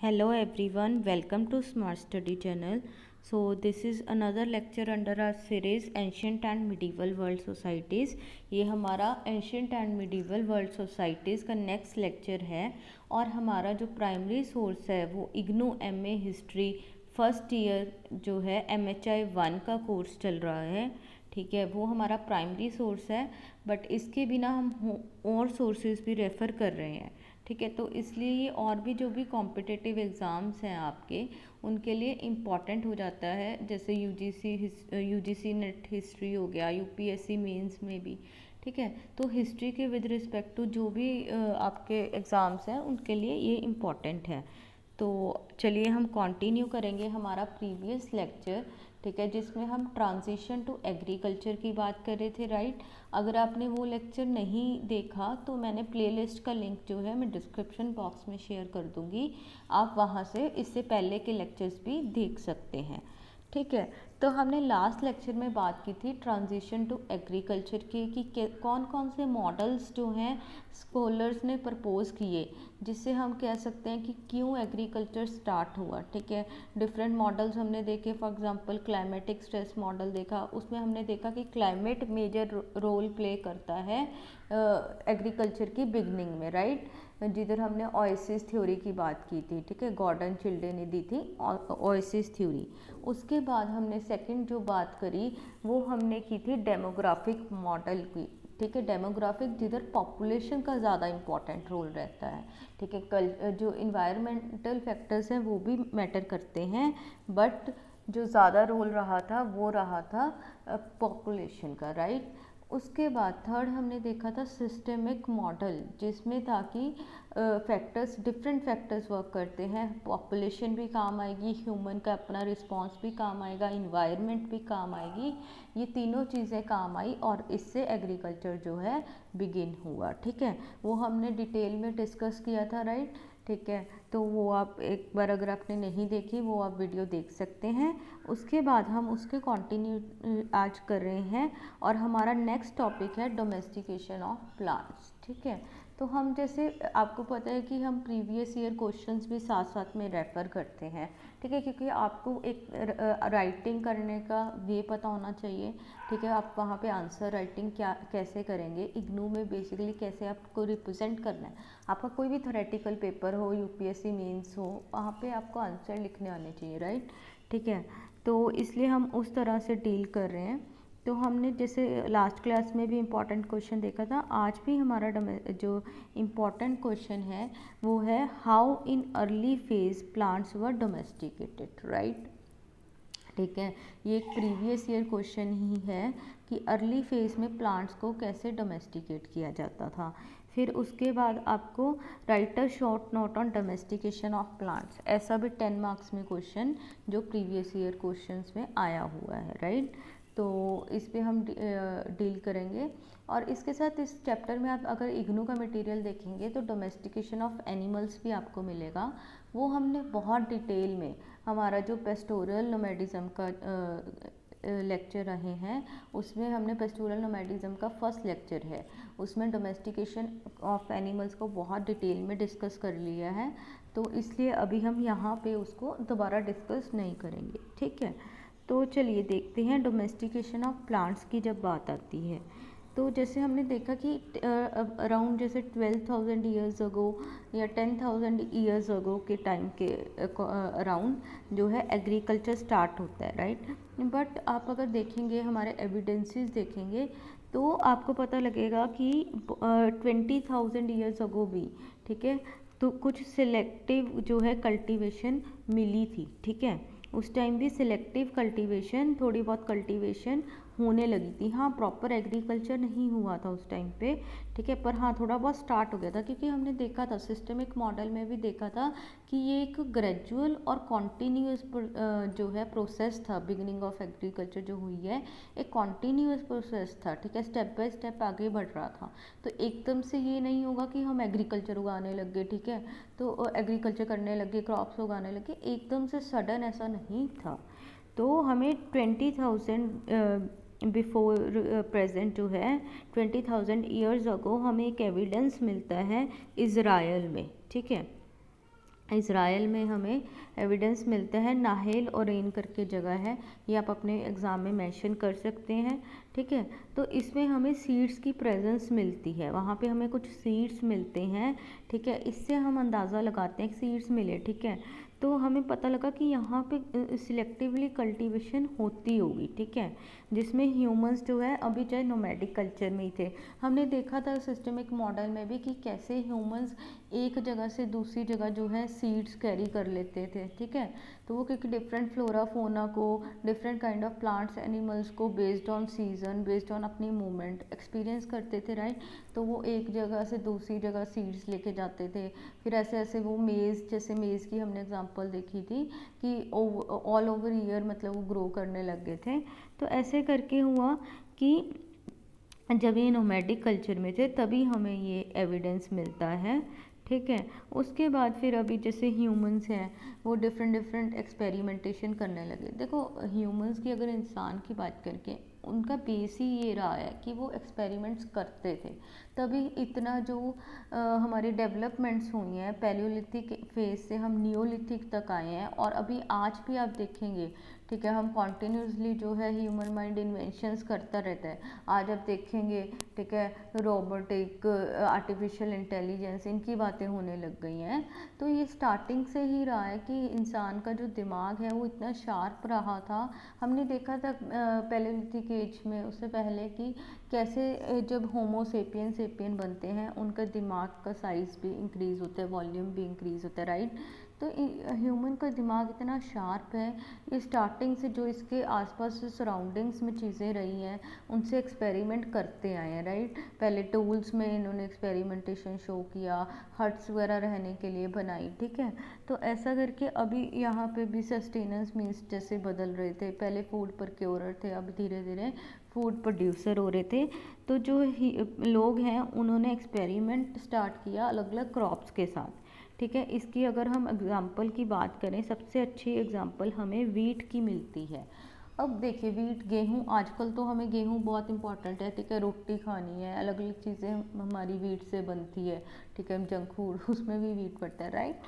Hello everyone, welcome to Smart Study channel. So this is another lecture under our series Ancient and Medieval World Societies. ये हमारा Ancient and Medieval World Societies का next lecture है और हमारा जो primary source है वो IGNOU MA history first year जो है MHI 1 का कोर्स चल रहा है। ठीक है, वो हमारा प्राइमरी सोर्स है, बट इसके बिना हम और सोर्सेज भी रेफ़र कर रहे हैं। ठीक है, तो इसलिए ये और भी जो भी कॉम्पिटिटिव एग्ज़ाम्स हैं आपके उनके लिए इम्पॉर्टेंट हो जाता है, जैसे यूजीसी नेट हिस्ट्री हो गया, यूपीएससी मेंस में भी। ठीक है, तो हिस्ट्री के विद रिस्पेक्ट टू जो भी आपके एग्ज़ाम्स हैं उनके लिए ये इम्पॉर्टेंट है। तो चलिए हम कंटिन्यू करेंगे हमारा प्रीवियस लेक्चर। ठीक है, जिसमें हम ट्रांजिशन टू एग्रीकल्चर की बात कर रहे थे, राइट। अगर आपने वो लेक्चर नहीं देखा तो मैंने प्लेलिस्ट का लिंक जो है मैं डिस्क्रिप्शन बॉक्स में शेयर कर दूँगी, आप वहाँ से इससे पहले के लेक्चर्स भी देख सकते हैं। ठीक है, तो हमने लास्ट लेक्चर में बात की थी ट्रांजिशन टू एग्रीकल्चर की कि कौन कौन से मॉडल्स जो हैं स्कॉलर्स ने प्रपोज़ किए, जिससे हम कह सकते हैं कि क्यों एग्रीकल्चर स्टार्ट हुआ। ठीक है, डिफरेंट मॉडल्स हमने देखे, for example climatic stress model देखा, उसमें हमने देखा कि क्लाइमेट मेजर रोल प्ले करता है एग्रीकल्चर की बिगनिंग में, राइट, जिधर हमने ओएसिस थ्योरी की बात की थी। ठीक है, गॉर्डन चिल्डे ने दी थी ओएसिस थ्योरी। उसके बाद हमने सेकंड जो बात करी वो हमने की थी डेमोग्राफिक मॉडल की। ठीक है, डेमोग्राफिक जिधर पॉपुलेशन का ज़्यादा इम्पॉर्टेंट रोल रहता है। ठीक है, जो इन्वायरमेंटल फैक्टर्स हैं वो भी मैटर करते हैं, बट जो ज़्यादा रोल रहा था वो रहा था पॉपुलेशन का, राइट। उसके बाद थर्ड हमने देखा था सिस्टमिक मॉडल, जिसमें था कि फैक्टर्स, डिफरेंट फैक्टर्स वर्क करते हैं, पॉपुलेशन भी काम आएगी, ह्यूमन का अपना रिस्पांस भी काम आएगा, इन्वायरमेंट भी काम आएगी, ये तीनों चीज़ें काम आई और इससे एग्रीकल्चर जो है बिगिन हुआ। ठीक है, वो हमने डिटेल में डिस्कस किया था, राइट। ठीक है, तो वो आप एक बार अगर आपने नहीं देखी वो आप वीडियो देख सकते हैं। उसके बाद हम उसके कंटिन्यू आज कर रहे हैं और हमारा नेक्स्ट टॉपिक है डोमेस्टिकेशन ऑफ प्लांट्स। ठीक है, तो हम जैसे आपको पता है कि हम प्रीवियस ईयर क्वेश्चंस भी साथ साथ में रेफ़र करते हैं। ठीक है, क्योंकि आपको एक राइटिंग करने का वे पता होना चाहिए। ठीक है, आप वहाँ पे आंसर राइटिंग क्या कैसे करेंगे, इग्नू में बेसिकली कैसे आपको रिप्रेजेंट करना है। आपका कोई भी थ्योरेटिकल पेपर हो, यूपीएससी मेंस हो, वहाँ पे आपको आंसर लिखने आने चाहिए, राइट। ठीक है, तो इसलिए हम उस तरह से डील कर रहे हैं। तो हमने जैसे लास्ट क्लास में भी इम्पॉर्टेंट क्वेश्चन देखा था, आज भी हमारा जो इम्पॉर्टेंट क्वेश्चन है वो है how in early phase plants were domesticated, right. ठीक है, ये एक प्रीवियस ईयर क्वेश्चन ही है कि अर्ली फेज में प्लांट्स को कैसे डोमेस्टिकेट किया जाता था। फिर उसके बाद आपको right a short note on domestication of plants, ऐसा भी 10 मार्क्स में क्वेश्चन जो प्रीवियस ईयर क्वेश्चंस में आया हुआ है, राइट। तो इस पे हम डील करेंगे और इसके साथ इस चैप्टर में आप अगर इग्नू का मटेरियल देखेंगे तो डोमेस्टिकेशन ऑफ एनिमल्स भी आपको मिलेगा। वो हमने बहुत डिटेल में, हमारा जो पेस्टोरल नोमैडिज्म का लेक्चर रहे हैं उसमें हमने पेस्टोरल नोमैडिज्म का फर्स्ट लेक्चर है, उसमें डोमेस्टिकेशन ऑफ एनिमल्स को बहुत डिटेल में डिस्कस कर लिया है, तो इसलिए अभी हम यहाँ पे उसको दोबारा डिस्कस नहीं करेंगे। ठीक है, तो चलिए देखते हैं डोमेस्टिकेशन ऑफ प्लांट्स की जब बात आती है। तो जैसे हमने देखा कि अराउंड जैसे 12,000 ईयर्स अगो या 10,000 ईयर्स अगो के टाइम के अराउंड जो है एग्रीकल्चर स्टार्ट होता है, राइट। बट आप अगर देखेंगे हमारे एविडेंसेस देखेंगे तो आपको पता लगेगा कि 20,000 ईयर्स अगो भी, ठीक है, तो कुछ सिलेक्टिव जो है कल्टीवेशन मिली थी। ठीक है, उस टाइम भी सिलेक्टिव कल्टीवेशन, थोड़ी बहुत कल्टीवेशन होने लगी थी। हाँ, प्रॉपर एग्रीकल्चर नहीं हुआ था उस टाइम पे। ठीक है, पर हाँ थोड़ा बहुत स्टार्ट हो गया था, क्योंकि हमने देखा था सिस्टमिक मॉडल में भी देखा था कि ये एक ग्रेजुअल और कॉन्टीन्यूस जो है प्रोसेस था। बिगिनिंग ऑफ एग्रीकल्चर जो हुई है एक कॉन्टीन्यूस प्रोसेस था। ठीक है, स्टेप बाय स्टेप आगे बढ़ रहा था, तो एकदम से ये नहीं होगा कि हम एग्रीकल्चर उगाने लग गए। ठीक है, तो एग्रीकल्चर करने लगे, क्रॉप्स उगाने लगे, एकदम से सडन ऐसा नहीं था। तो हमें 20,000 बिफोर प्रेजेंट जो है 20,000 ईयर्स अगो हमें एक एविडेंस मिलता है इज़राइल में। ठीक है, इज़राइल में हमें एविडेंस मिलता है, नाहेल और रेन करके जगह है, ये आप अपने एग्ज़ाम में मेंशन कर सकते हैं। ठीक है, तो इसमें हमें सीड्स की प्रेजेंस मिलती है, वहाँ पे हमें कुछ सीड्स मिलते हैं। ठीक है, इससे हम अंदाज़ा लगाते हैं सीड्स मिले। ठीक है, तो हमें पता लगा कि यहाँ पे सिलेक्टिवली कल्टीवेशन होती होगी। ठीक है, जिसमें ह्यूमंस जो है अभी चाहे नोमैडिक कल्चर में ही थे, हमने देखा था सिस्टमिक मॉडल में भी कि कैसे ह्यूमंस एक जगह से दूसरी जगह जो है सीड्स कैरी कर लेते थे। ठीक है, तो वो क्योंकि डिफरेंट फ्लोरा फोना को, different kind of plants animals को based on season, based on अपनी मूवमेंट एक्सपीरियंस करते थे, राइट। तो वो एक जगह से दूसरी जगह सीड्स लेके जाते थे, फिर ऐसे ऐसे वो मेज़, जैसे मेज़ की हमने एग्जांपल देखी थी कि ऑल ओवर ईयर मतलब वो ग्रो करने लग गए थे। तो ऐसे करके हुआ कि जब ये नोमैडिक कल्चर में थे तभी हमें ये एविडेंस मिलता है। ठीक है, उसके बाद फिर अभी जैसे ह्यूमंस हैं वो डिफरेंट डिफरेंट एक्सपेरिमेंटेशन करने लगे। देखो ह्यूमंस की अगर इंसान की बात करके, उनका बेस ही ये रहा है कि वो एक्सपेरिमेंट्स करते थे, तभी इतना जो हमारी डेवलपमेंट्स हुई हैं पैलियोलिथिक फेज से हम नियोलिथिक तक आए हैं। और अभी आज भी आप देखेंगे, ठीक है, हम कॉन्टीन्यूसली जो है ह्यूमन माइंड इन्वेंशंस करता रहता है। आज आप देखेंगे, ठीक है, रोबोटिक, आर्टिफिशियल इंटेलिजेंस, इनकी बातें होने लग गई हैं। तो ये स्टार्टिंग से ही रहा है कि इंसान का जो दिमाग है वो इतना शार्प रहा था। हमने देखा था पैलियोलिथिक एज में, उससे पहले, कि कैसे जब होमो सेपियन सेपियन बनते हैं उनका दिमाग का साइज़ भी इंक्रीज़ होता है, वॉल्यूम भी इंक्रीज़ होता है, राइट। तो ह्यूमन का दिमाग इतना शार्प है, ये स्टार्टिंग से जो इसके आसपास सराउंडिंग्स में चीज़ें रही हैं उनसे एक्सपेरिमेंट करते आए हैं, राइट। पहले टूल्स में इन्होंने एक्सपेरिमेंटेशन शो किया, हट्स वगैरह रहने के लिए बनाई। ठीक है, तो ऐसा करके अभी यहाँ पे भी सस्टेनेंस मीन्स जैसे बदल रहे थे, पहले फूड प्रोक्योरर थे, अब धीरे धीरे फूड प्रोड्यूसर हो रहे थे। तो जो लोग हैं उन्होंने एक्सपेरिमेंट स्टार्ट किया अलग अलग क्रॉप्स के साथ। ठीक है, इसकी अगर हम एग्ज़ाम्पल की बात करें, सबसे अच्छी एग्ज़ाम्पल हमें वीट की मिलती है। अब देखिए वीट, गेहूँ, आजकल तो हमें गेहूँ बहुत इंपॉर्टेंट है। ठीक है, रोटी खानी है, अलग अलग चीज़ें हमारी वीट से बनती है। ठीक है, जंक फूड उसमें भी वीट पड़ता है, राइट।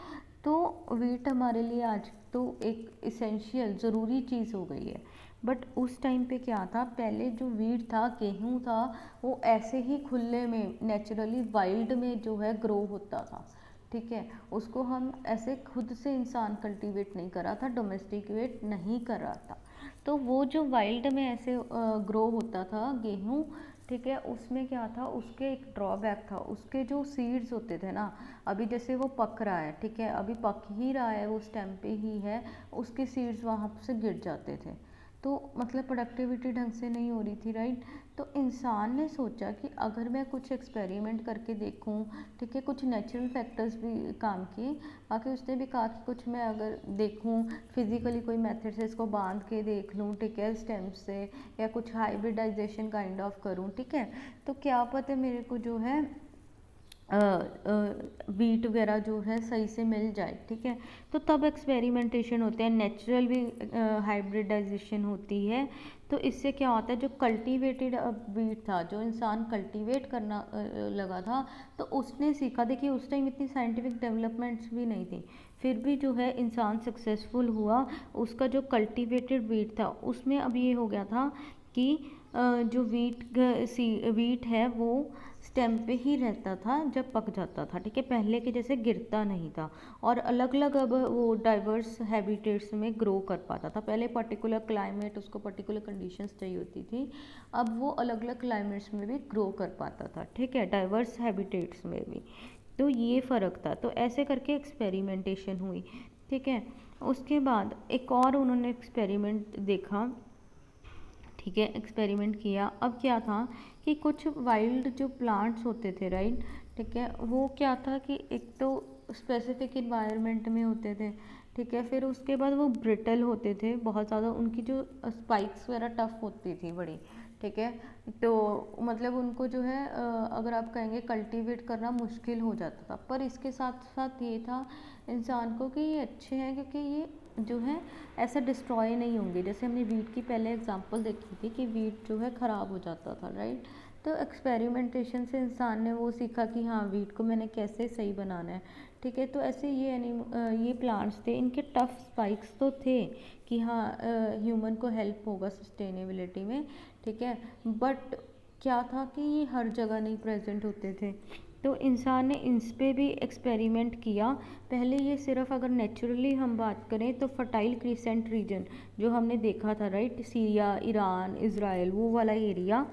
तो वीट हमारे लिए आज तो एक इसेंशियल ज़रूरी चीज़ हो गई है। बट उस टाइम पे क्या था, पहले जो वीट था, गेहूँ था, वो ऐसे ही खुले में नेचुरली वाइल्ड में जो है ग्रो होता था। ठीक है, उसको हम ऐसे खुद से इंसान कल्टीवेट नहीं कर रहा था, डोमेस्टिकेट नहीं कर रहा था। तो वो जो वाइल्ड में ऐसे ग्रो होता था गेहूँ, ठीक है, उसमें क्या था, उसके एक ड्रॉबैक था, उसके जो सीड्स होते थे ना, अभी जैसे वो पक रहा है, ठीक है, अभी पक ही रहा है, वो स्टेम पे ही है, उसके सीड्स वहाँ से गिर जाते थे। तो मतलब प्रोडक्टिविटी ढंग से नहीं हो रही थी, राइट। तो इंसान ने सोचा कि अगर मैं कुछ एक्सपेरिमेंट करके देखूं, ठीक है, कुछ नेचुरल फैक्टर्स भी काम किए, बाकी उसने भी कहा कि कुछ मैं अगर देखूं फिजिकली कोई मेथड से इसको बांध के देख लूं, ठीक है, स्टेम से, या कुछ हाइब्रिडाइजेशन काइंड ऑफ करूं, ठीक है, तो क्या पता मेरे को जो है वीट वगैरह जो है सही से मिल जाए। ठीक है, तो तब एक्सपेरिमेंटेशन होते हैं, नेचुरल भी हाइब्रिडाइजेशन होती है। तो इससे क्या होता है, जो कल्टीवेटेड वीट था, जो इंसान कल्टीवेट करना लगा था, तो उसने सीखा। देखिए उस टाइम इतनी साइंटिफिक डेवलपमेंट्स भी नहीं थी, फिर भी जो है इंसान सक्सेसफुल हुआ। उसका जो कल्टीवेटेड वीट था उसमें अब ये हो गया था कि जो वीट है वो स्टेम पे ही रहता था जब पक जाता था। ठीक है, पहले के जैसे गिरता नहीं था, और अलग अलग अब वो डाइवर्स हैबिटेट्स में ग्रो कर पाता था। पहले पर्टिकुलर क्लाइमेट, उसको पर्टिकुलर कंडीशंस चाहिए होती थी, अब वो अलग अलग क्लाइमेट्स में भी ग्रो कर पाता था। ठीक है, डाइवर्स हैबिटेट्स में भी। तो ये फ़र्क था, तो ऐसे करके एक्सपेरिमेंटेशन हुई। ठीक है, उसके बाद एक और उन्होंने एक्सपेरिमेंट देखा। ठीक है, एक्सपेरिमेंट किया। अब क्या था कि कुछ वाइल्ड जो प्लांट्स होते थे, राइट, ठीक है, वो क्या था कि एक तो स्पेसिफिक इन्वायरमेंट में होते थे। ठीक है, फिर उसके बाद वो ब्रिटल होते थे बहुत ज़्यादा, उनकी जो स्पाइक्स वगैरह टफ होती थी बड़ी। ठीक है, तो मतलब उनको जो है अगर आप कहेंगे कल्टीवेट करना मुश्किल हो जाता था। पर इसके साथ साथ ये था इंसान को कि ये अच्छे हैं, क्योंकि ये जो है ऐसा डिस्ट्रॉय नहीं होंगे। जैसे हमने वीट की पहले एग्जांपल देखी थी कि वीट जो है ख़राब हो जाता था, राइट। तो एक्सपेरिमेंटेशन से इंसान ने वो सीखा कि हाँ वीट को मैंने कैसे सही बनाना है। ठीक है। तो ऐसे ये प्लांट्स थे, इनके टफ स्पाइक्स तो थे कि हाँ ह्यूमन को हेल्प होगा सस्टेनेबिलिटी में, ठीक है। बट क्या था कि ये हर जगह नहीं प्रेजेंट होते थे, तो इंसान ने इस पे भी एक्सपेरिमेंट किया। पहले ये सिर्फ अगर नेचुरली हम बात करें तो फर्टाइल क्रिसेंट रीजन जो हमने देखा था, राइट, सीरिया, ईरान, इज़राइल, वो वाला एरिया,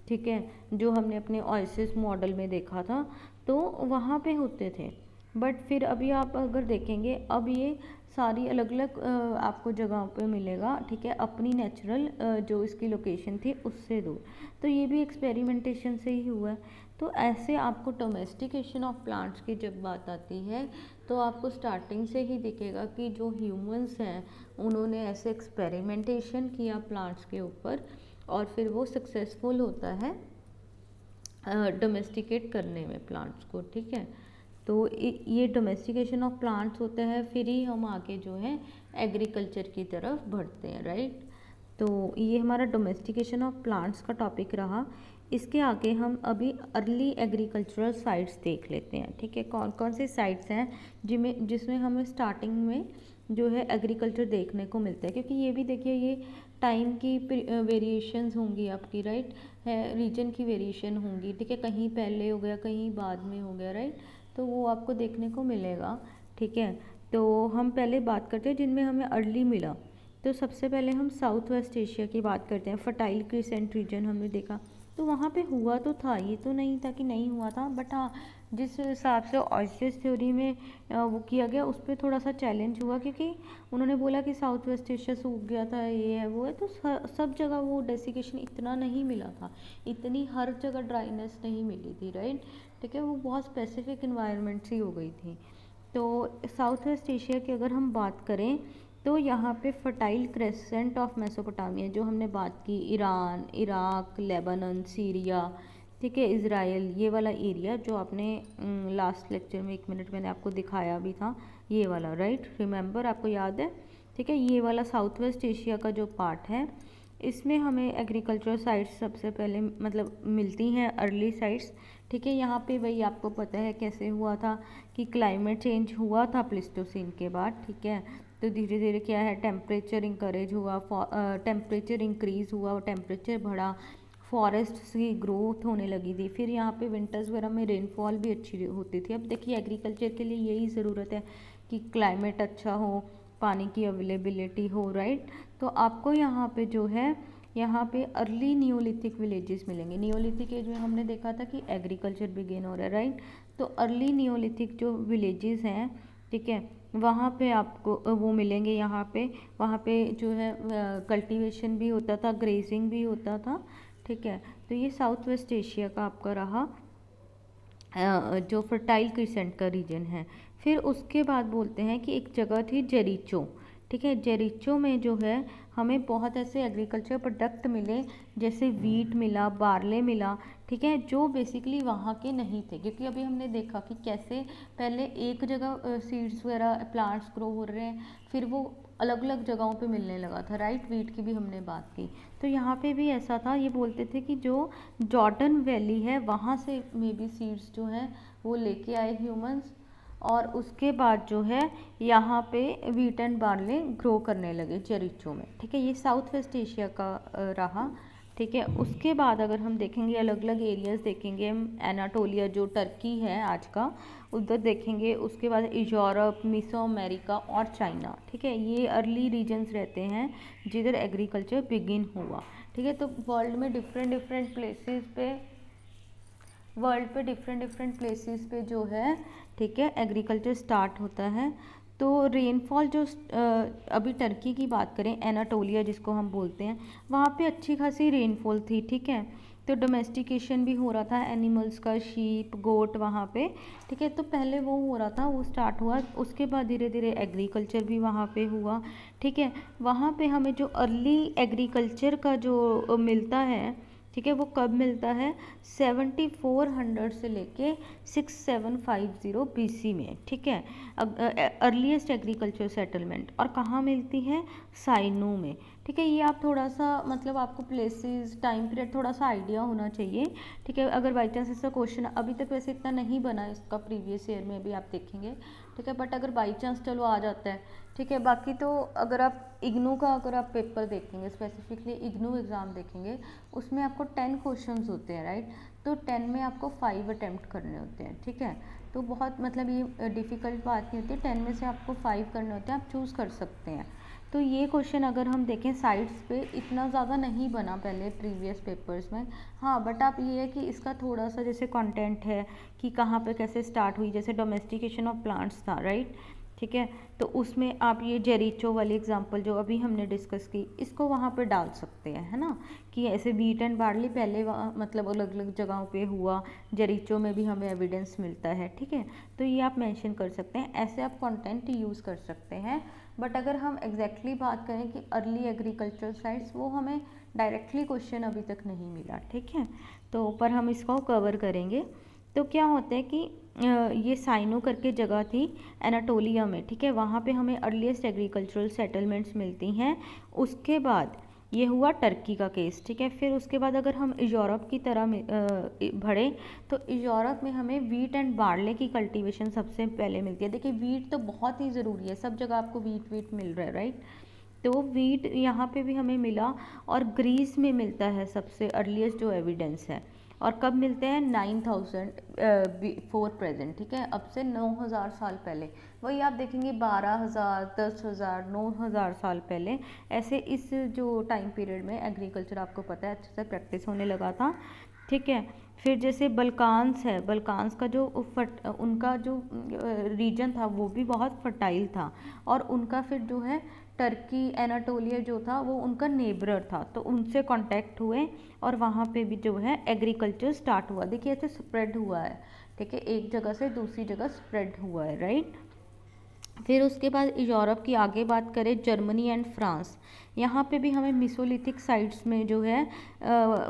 ठीक है, जो हमने अपने ओएसिस मॉडल में देखा था, तो वहाँ पे होते थे। बट फिर अभी आप अगर देखेंगे, अब ये सारी अलग अलग आपको जगहों पे मिलेगा, ठीक है, अपनी नेचुरल जो इसकी लोकेशन थी उससे दूर। तो ये भी एक्सपेरिमेंटेशन से ही हुआ है। तो ऐसे आपको डोमेस्टिकेशन ऑफ प्लांट्स की जब बात आती है तो आपको स्टार्टिंग से ही दिखेगा कि जो ह्यूमंस हैं उन्होंने ऐसे एक्सपेरिमेंटेशन किया प्लांट्स के ऊपर, और फिर वो सक्सेसफुल होता है डोमेस्टिकेट करने में प्लांट्स को, ठीक है। तो ये डोमेस्टिकेशन ऑफ प्लांट्स होता है, फिर ही हम आगे जो है एग्रीकल्चर की तरफ बढ़ते हैं, राइट। तो ये हमारा डोमेस्टिकेशन ऑफ प्लांट्स का टॉपिक रहा। इसके आगे हम अभी अर्ली एग्रीकल्चरल साइट्स देख लेते हैं, ठीक है। कौन कौन से साइट्स हैं जिसमें हमें स्टार्टिंग में जो है एग्रीकल्चर देखने को मिलता है, क्योंकि ये भी देखिए ये टाइम की वेरिएशंस होंगी आपकी, राइट, है रीजन की वेरिएशन होंगी, ठीक है, कहीं पहले हो गया कहीं बाद में हो गया, राइट, तो वो आपको देखने को मिलेगा, ठीक है। तो हम पहले बात करते हैं जिनमें हमें अर्ली मिला। तो सबसे पहले हम साउथ वेस्ट एशिया की बात करते हैं। फर्टाइल क्रिसेंट रीजन हमने देखा, तो वहाँ पे हुआ तो था, ये तो नहीं था कि नहीं हुआ था, बट हाँ जिस हिसाब से ऑयस्टर थ्योरी में वो किया गया उस पर थोड़ा सा चैलेंज हुआ, क्योंकि उन्होंने बोला कि साउथ वेस्ट एशिया सूख गया था, ये है वो है, तो सब जगह वो डेसिकेशन इतना नहीं मिला था, इतनी हर जगह ड्राइनेस नहीं मिली थी, राइट, ठीक है, वो बहुत स्पेसिफिक इन्वायरमेंट सी हो गई थी। तो साउथ वेस्ट एशिया की अगर हम बात करें तो यहाँ पे फर्टाइल क्रेसेंट ऑफ मेसोपोटामिया जो हमने बात की, ईरान, इराक, लेबनान, सीरिया, ठीक है, इज़राइल, ये वाला एरिया जो आपने लास्ट लेक्चर में 1 मिनट मैंने आपको दिखाया भी था, ये वाला, राइट, रिमेंबर, आपको याद है, ठीक है। ये वाला साउथ वेस्ट एशिया का जो पार्ट है इसमें हमें एग्रीकल्चरल साइट्स सबसे पहले मतलब मिलती हैं, अर्ली साइट्स, ठीक है। यहाँ पे वही आपको पता है कैसे हुआ था कि क्लाइमेट चेंज हुआ था प्लिस्टोसिन के बाद, ठीक है। तो धीरे धीरे क्या है, टेम्परेचर इंकरेज हुआ, टेम्परेचर इंक्रीज़ हुआ, टेम्परेचर बढ़ा, फॉरेस्ट की ग्रोथ होने लगी थी, फिर यहाँ पे विंटर्स वगैरह में रेनफॉल भी अच्छी होती थी। अब देखिए एग्रीकल्चर के लिए यही ज़रूरत है कि क्लाइमेट अच्छा हो, पानी की अवेलेबिलिटी हो, राइट। तो आपको यहाँ पे जो है, यहाँ पे अर्ली नियोलिथिक विलेजेस मिलेंगे। नियोलिथिक एज में हमने देखा था कि एग्रीकल्चर बिगिन हो रहा है, राइट। तो अर्ली नियोलिथिक जो विलेजेस हैं, ठीक है, वहाँ पे आपको वो मिलेंगे यहाँ पे। वहाँ पे जो है कल्टीवेशन भी होता था, ग्रेजिंग भी होता था, ठीक है। तो ये साउथ वेस्ट एशिया का आपका रहा जो फर्टाइल क्रिसेंट का रीजन है। फिर उसके बाद बोलते हैं कि एक जगह थी जेरिचो, ठीक है। जेरिचो में जो है हमें बहुत ऐसे एग्रीकल्चर प्रोडक्ट मिले, जैसे वीट मिला, बार्ले मिला, ठीक है, जो बेसिकली वहाँ के नहीं थे, क्योंकि अभी हमने देखा कि कैसे पहले एक जगह सीड्स वगैरह प्लांट्स ग्रो हो रहे हैं, फिर वो अलग अलग जगहों पे मिलने लगा था, राइट, वीट की भी हमने बात की। तो यहाँ पे भी ऐसा था, ये बोलते थे कि जो जॉर्डन वैली है वहाँ से मे बी सीड्स जो हैं वो लेके आए ह्यूमंस, और उसके बाद जो है यहाँ पे वीट एंड बार्ले ग्रो करने लगे जेरिचो में, ठीक है। ये साउथ वेस्ट एशिया का रहा, ठीक है। उसके बाद अगर हम देखेंगे अलग अलग एरियाज़ देखेंगे, हम एनाटोलिया जो टर्की है आज का, उधर देखेंगे, उसके बाद यूरोप, मिसो अमेरिका और चाइना, ठीक है, ये अर्ली रीजन्स रहते हैं जिधर एग्रीकल्चर बिगिन हुआ, ठीक है। तो वर्ल्ड में डिफरेंट डिफरेंट प्लेसेस पे जो है, ठीक है, एग्रीकल्चर स्टार्ट होता है। तो रेनफॉल जो अभी टर्की की बात करें, एनाटोलिया जिसको हम बोलते हैं, वहाँ पे अच्छी खासी रेनफॉल थी, ठीक है। तो डोमेस्टिकेशन भी हो रहा था एनिमल्स का, शीप, गोट वहाँ पे, ठीक है। तो पहले वो हो रहा था, वो स्टार्ट हुआ, उसके बाद धीरे धीरे एग्रीकल्चर भी वहाँ पे हुआ, ठीक है। वहाँ पे हमें जो अर्ली एग्रीकल्चर का जो मिलता है, ठीक है, वो कब मिलता है 7400 से लेके 6750 BC में, ठीक है, अर्लीस्ट एग्रीकल्चर सेटलमेंट। और कहाँ मिलती है, साइनो में, ठीक है। ये आप थोड़ा सा मतलब आपको प्लेसेस टाइम पीरियड थोड़ा सा आइडिया होना चाहिए, ठीक है। अगर बाई चांस इसका क्वेश्चन अभी तक वैसे इतना नहीं बना है इसका, प्रीवियस ईयर में भी आप देखेंगे, ठीक है, बट अगर बाई चांस चलो आ जाता है, ठीक है। बाकी तो अगर आप इग्नू का अगर आप पेपर देखेंगे, स्पेसिफिकली इग्नू एग्ज़ाम देखेंगे, उसमें आपको 10 क्वेश्चंस होते हैं, राइट। तो 10 में आपको 5 अटैम्प्ट करने होते हैं, ठीक है। तो बहुत मतलब ये डिफ़िकल्ट बात नहीं होती, 10 में से आपको 5 करने होते हैं, आप चूज़ कर सकते हैं। तो ये क्वेश्चन अगर हम देखें साइट्स पे इतना ज़्यादा नहीं बना पहले प्रीवियस पेपर्स में, हाँ, बट आप ये है कि इसका थोड़ा सा जैसे कंटेंट है कि कहाँ पे कैसे स्टार्ट हुई, जैसे डोमेस्टिकेशन ऑफ प्लांट्स था, राइट, ठीक है। तो उसमें आप ये जेरिचो वाली एग्जांपल जो अभी हमने डिस्कस की, इसको वहाँ पे डाल सकते हैं, है ना, कि ऐसे व्हीट एंड बार्ली पहले मतलब अलग अलग जगहों पे हुआ, जेरिचो में भी हमें एविडेंस मिलता है, ठीक है। तो ये आप मेंशन कर सकते हैं, ऐसे आप कंटेंट यूज़ कर सकते हैं। बट अगर हम एग्जैक्टली बात करें कि अर्ली एग्रीकल्चर साइट्स, वो हमें डायरेक्टली क्वेश्चन अभी तक नहीं मिला, ठीक है। तो पर हम इसको कवर करेंगे। तो क्या होता है कि ये साइनो करके जगह थी एनाटोलिया में, ठीक है, वहाँ पे हमें अर्लीस्ट एग्रीकल्चरल सेटलमेंट्स मिलती हैं। उसके बाद ये हुआ टर्की का केस, ठीक है। फिर उसके बाद अगर हम यूरोप की तरह बढ़े तो यूरोप में हमें वीट एंड बार्ले की कल्टीवेशन सबसे पहले मिलती है। देखिए वीट तो बहुत ही ज़रूरी है, सब जगह आपको वीट मिल रहा है, राइट। तो वीट यहाँ पे भी हमें मिला, और ग्रीस में मिलता है सबसे अर्लीस्ट जो एविडेंस है। और कब मिलते हैं, 9000 बिफोर प्रेजेंट, ठीक है, अब से 9000 साल पहले। वही आप देखेंगे 12000, 10000, 9000 साल पहले, ऐसे इस जो टाइम पीरियड में एग्रीकल्चर आपको पता है अच्छे से प्रैक्टिस होने लगा था, ठीक है। फिर जैसे बल्कान्स है, बल्कान्स का जो उनका जो रीजन था वो भी बहुत फर्टाइल था, और उनका फिर जो है टर्की एनाटोलिया जो था वो उनका नेबरर था, तो उनसे कांटेक्ट हुए और वहाँ पे भी जो है एग्रीकल्चर स्टार्ट हुआ। देखिए ऐसे स्प्रेड हुआ है, ठीक है, एक जगह से दूसरी जगह स्प्रेड हुआ है, राइट। फिर उसके बाद यूरोप की आगे बात करें, जर्मनी एंड फ्रांस, यहाँ पे भी हमें मिसोलिथिक साइट्स में जो है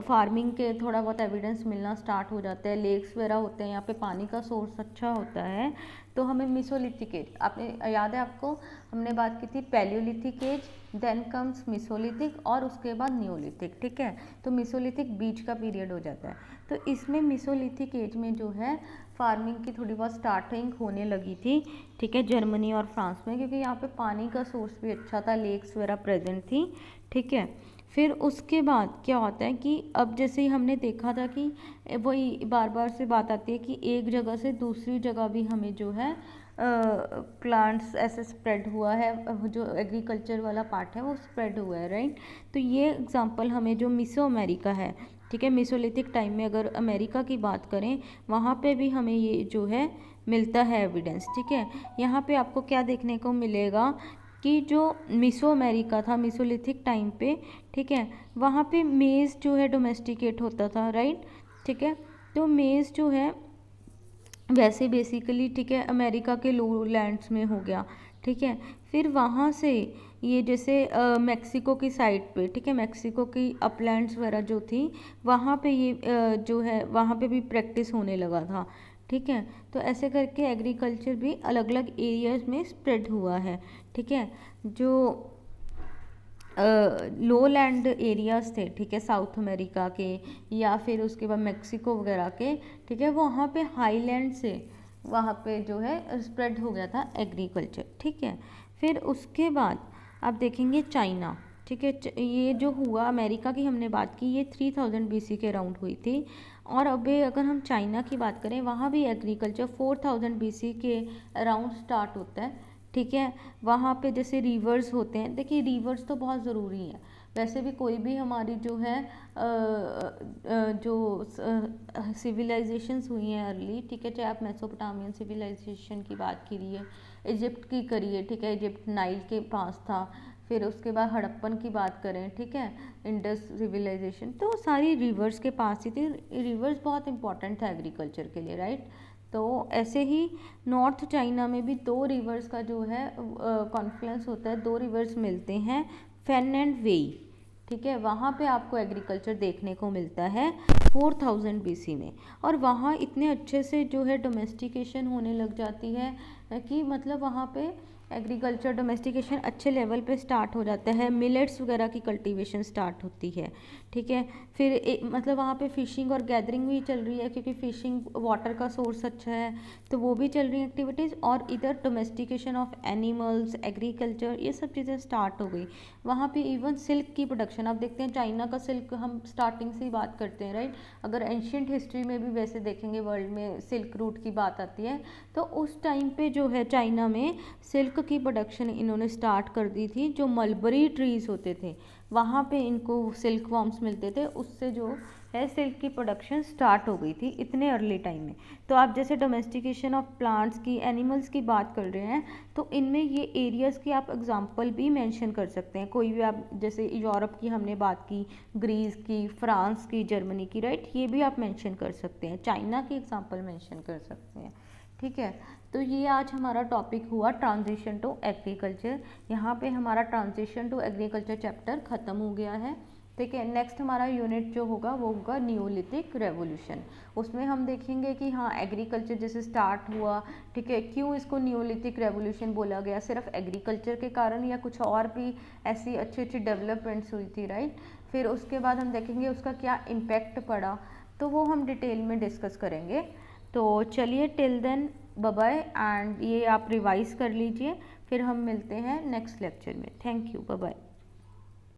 फार्मिंग के थोड़ा बहुत एविडेंस मिलना स्टार्ट हो जाता है। लेक्स वगैरह होते हैं, यहाँ पे पानी का सोर्स अच्छा होता है, तो हमें मिसोलिथिक एज, आपने याद है आपको, हमने बात की थी Palaeolithic age, then comes Mesolithic, और उसके बाद न्योलिथिक, ठीक है। तो मिसोलिथिक बीच का पीरियड हो जाता है। तो इसमें मिसोलिथिक एज में जो है फार्मिंग की थोड़ी बहुत स्टार्टिंग होने लगी थी, ठीक है, जर्मनी और फ्रांस में, क्योंकि यहाँ पे पानी का सोर्स भी अच्छा था, लेक्स वगैरह प्रेजेंट थी, ठीक है। फिर उसके बाद क्या होता है कि अब जैसे ही हमने देखा था कि वही बार बार से बात आती है कि एक जगह से दूसरी जगह भी हमें जो है प्लांट्स ऐसे स्प्रेड हुआ है, जो एग्रीकल्चर वाला पार्ट है वो स्प्रेड हुआ है, राइट। तो ये एग्जांपल हमें जो मिसो अमेरिका है, ठीक है, मेसोलिथिक टाइम में अगर अमेरिका की बात करें, वहाँ पे भी हमें ये जो है मिलता है एविडेंस, ठीक है। यहाँ पे आपको क्या देखने को मिलेगा कि जो मिसो अमेरिका था मिसोलिथिक टाइम पे, ठीक है, वहाँ पे मेज़ जो है डोमेस्टिकेट होता था, राइट, ठीक है। तो मेज़ जो है वैसे बेसिकली, ठीक है, अमेरिका के लो लैंड्स में हो गया, ठीक है। फिर वहाँ से ये जैसे मैक्सिको की साइड पे, ठीक है, मैक्सिको की अपलैंड्स वगैरह जो थी, वहाँ पे ये जो है वहाँ पे भी प्रैक्टिस होने लगा था, ठीक है। तो ऐसे करके एग्रीकल्चर भी अलग अलग एरियाज में स्प्रेड हुआ है, ठीक है। जो लो लैंड एरियाज़ थे, ठीक है, साउथ अमेरिका के या फिर उसके बाद मैक्सिको वगैरह के, ठीक है, वो वहाँ पे हाईलैंड से वहाँ पे जो है स्प्रेड हो गया था एग्रीकल्चर, ठीक है। फिर उसके बाद आप देखेंगे चाइना, ठीक है, ये जो हुआ अमेरिका की हमने बात की, ये 3000 BC के अराउंड हुई थी। और अभी अगर हम चाइना की बात करें, वहाँ भी एग्रीकल्चर 4000 BC के अराउंड स्टार्ट होता है, ठीक है। वहाँ पे जैसे रिवर्स होते हैं, देखिए रिवर्स तो बहुत ज़रूरी है, वैसे भी कोई भी हमारी जो है जो सिविलाइजेशंस हुई हैं अर्ली, ठीक है, चाहे आप मेसोपोटामियन सिविलाइजेशन की बात करिए, इजिप्ट की करिए, ठीक है, इजिप्ट नाइल के पास था। फिर उसके बाद हड़प्पन की बात करें, ठीक है, इंडस सिविलाइजेशन, तो सारी रिवर्स के पास ही थी। रिवर्स बहुत इंपॉर्टेंट था एग्रीकल्चर के लिए, राइट। तो ऐसे ही नॉर्थ चाइना में भी 2 रिवर्स का जो है कॉन्फ्लुएंस होता है, 2 रिवर्स मिलते हैं, फैन एंड वेई, ठीक है, वहाँ पे आपको एग्रीकल्चर देखने को मिलता है 4000 BC में। और वहाँ इतने अच्छे से जो है डोमेस्टिकेशन होने लग जाती है कि मतलब वहाँ पे एग्रीकल्चर डोमेस्टिकेशन अच्छे लेवल पे स्टार्ट हो जाता है, मिलेट्स वगैरह की कल्टीवेशन स्टार्ट होती है। ठीक है, फिर मतलब वहाँ पे फ़िशिंग और गैदरिंग भी चल रही है, क्योंकि फ़िशिंग वाटर का सोर्स अच्छा है, तो वो भी चल रही हैं एक्टिविटीज़। और इधर डोमेस्टिकेशन ऑफ एनिमल्स, एग्रीकल्चर, ये सब चीज़ें स्टार्ट हो गई। वहाँ पे इवन सिल्क की प्रोडक्शन, आप देखते हैं चाइना का सिल्क हम स्टार्टिंग से ही बात करते हैं, राइट। अगर एंशियंट हिस्ट्री में भी वैसे देखेंगे वर्ल्ड में सिल्क रूट की बात आती है, तो उस टाइम पे जो है चाइना में सिल्क की प्रोडक्शन इन्होंने स्टार्ट कर दी थी। जो मलबरी ट्रीज़ होते थे वहाँ पे इनको सिल्क वॉर्म्स मिलते थे, उससे जो है सिल्क की प्रोडक्शन स्टार्ट हो गई थी इतने अर्ली टाइम में। तो आप जैसे डोमेस्टिकेशन ऑफ प्लांट्स की, एनिमल्स की बात कर रहे हैं, तो इनमें ये एरियाज़ की आप एग्जांपल भी मेंशन कर सकते हैं। कोई भी आप, जैसे यूरोप की हमने बात की, ग्रीस की, फ्रांस की, जर्मनी की, राइट, ये भी आप मेंशन कर सकते हैं। चाइना की एग्जांपल मेंशन कर सकते हैं। ठीक है, तो ये आज हमारा टॉपिक हुआ ट्रांजिशन टू एग्रीकल्चर। यहाँ पे हमारा ट्रांजिशन टू एग्रीकल्चर चैप्टर ख़त्म हो गया है। ठीक है, नेक्स्ट हमारा यूनिट जो होगा वो होगा न्यूलिथिक रेवोल्यूशन। उसमें हम देखेंगे कि हाँ एग्रीकल्चर जैसे स्टार्ट हुआ, ठीक है, क्यों इसको न्यूलिथिक रेवोल्यूशन बोला गया, सिर्फ एग्रीकल्चर के कारण या कुछ और भी ऐसी अच्छी अच्छी डेवलपमेंट्स हुई थी, राइट। फिर उसके बाद हम देखेंगे उसका क्या इम्पैक्ट पड़ा, तो वो हम डिटेल में डिस्कस करेंगे। तो चलिए, till then bye bye, and ये आप रिवाइज कर लीजिए, फिर हम मिलते हैं नेक्स्ट लेक्चर में। Thank you, bye bye.